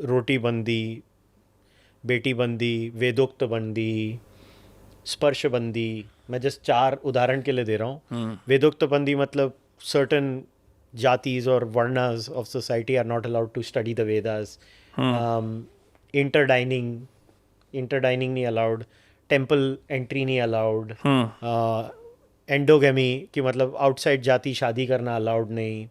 रोटी बंदी, बेटी बंदी, वेदोक्त बंदी, स्पर्श बंदी, मैं जस्ट 4 उदाहरण के लिए दे रहा हूँ. वेदोक्त बंदी मतलब certain jatis or varnas of society are not allowed to study the Vedas. Interdining नहीं allowed. Temple entry नहीं allowed. Endogamy कि मतलब outside जाति शादी करना allowed नहीं.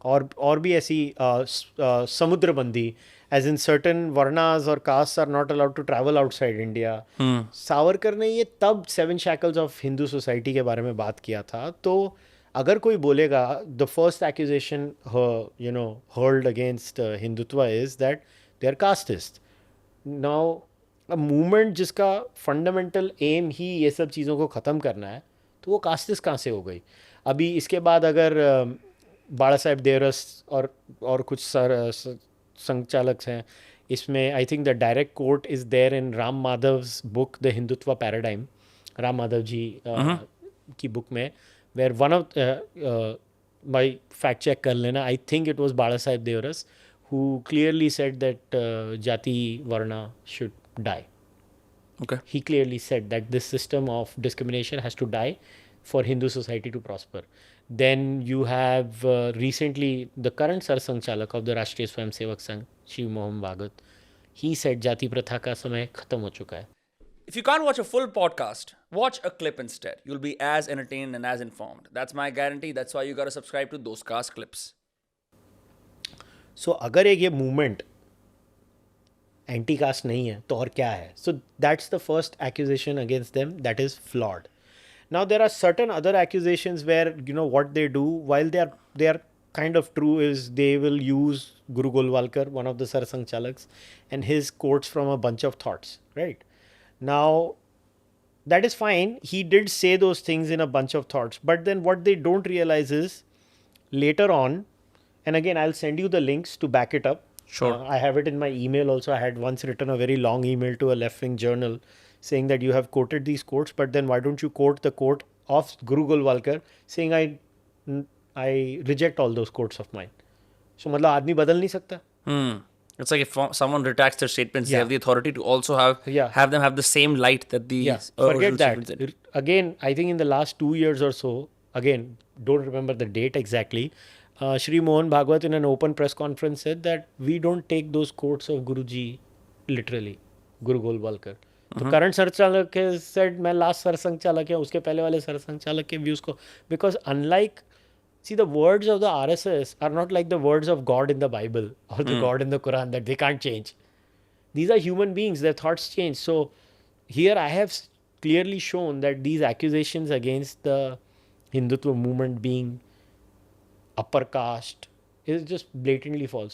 और भी ऐसी समुद्र बंदी, as in certain varnas or castes are not allowed to travel outside India. Savarkar ने ये तब 7 shackles of Hindu society के बारे में बात किया था. तो अगर कोई बोलेगा the first accusation hurled against Hindutva is that they are casteist. Now a movement जिसका fundamental aim ही ये सब चीज़ों को ख़त्म करना है, तो वो कास्टिस्ट कहाँ से हो गई. अभी इसके बाद अगर बाला साहेब देवरस और कुछ संचालक हैं इसमें, I think the direct quote is there in Ram Madhav's book the Hindutva paradigm, Ram Madhav ji की बुक में, where one of my fact check कर लेना, I think it was Bala Saheb Deoras who clearly said that jati varna should die. Okay. He clearly said that this system of discrimination has to die for Hindu society to prosper. Then you have recently the current Sarsanghchalak of the Rashtriya Swayamsevak Sangh, Shiv Mohan Bhagwat. He said jati pratha ka samay khatam ho chuka hai. If you can't watch a full podcast, watch a clip instead. You'll be as entertained and as informed. That's my guarantee. That's why you got to subscribe to those cast clips. So अगर एक ये movement anti cast नहीं है तो और क्या है. So that's the first accusation against them, that is flawed. Now there are certain other accusations where you know what they do while they are kind of true is they will use Guru Golwalkar, one of the Sarsang Chalaks, and his quotes from a bunch of thoughts, right? Now that is fine, he did say those things in a bunch of thoughts, but then what they don't realize is later on, and again I'll send you the links to back it up. Sure. I have it in my email also. I had once written a very long email to a left-wing journal saying that you have quoted these quotes, but then why don't you quote the quote of Guru Golwalkar saying I reject all those quotes of mine. So मतलब आदमी बदल नहीं सकता. It's like if someone retracts their statements, they Yeah. have the authority to also have them have the same light that the Forget original that. statements did. Again, I think in the last 2 years or so, again, don't remember the date exactly, Shri Mohan Bhagwat in an open press conference said that we don't take those quotes of Guruji literally, Guru Golwalkar. तो current सरसंघचालक said मैं last सरसंघचालक है, उसके पहले वाले सरसंघचालक के views को, because unlike, see, the words of the RSS are not like the words of God in the Bible or the God in the Quran that they can't change. These are human beings, their thoughts change. So here I have clearly shown that these accusations against the Hindutva movement being upper caste is just blatantly false.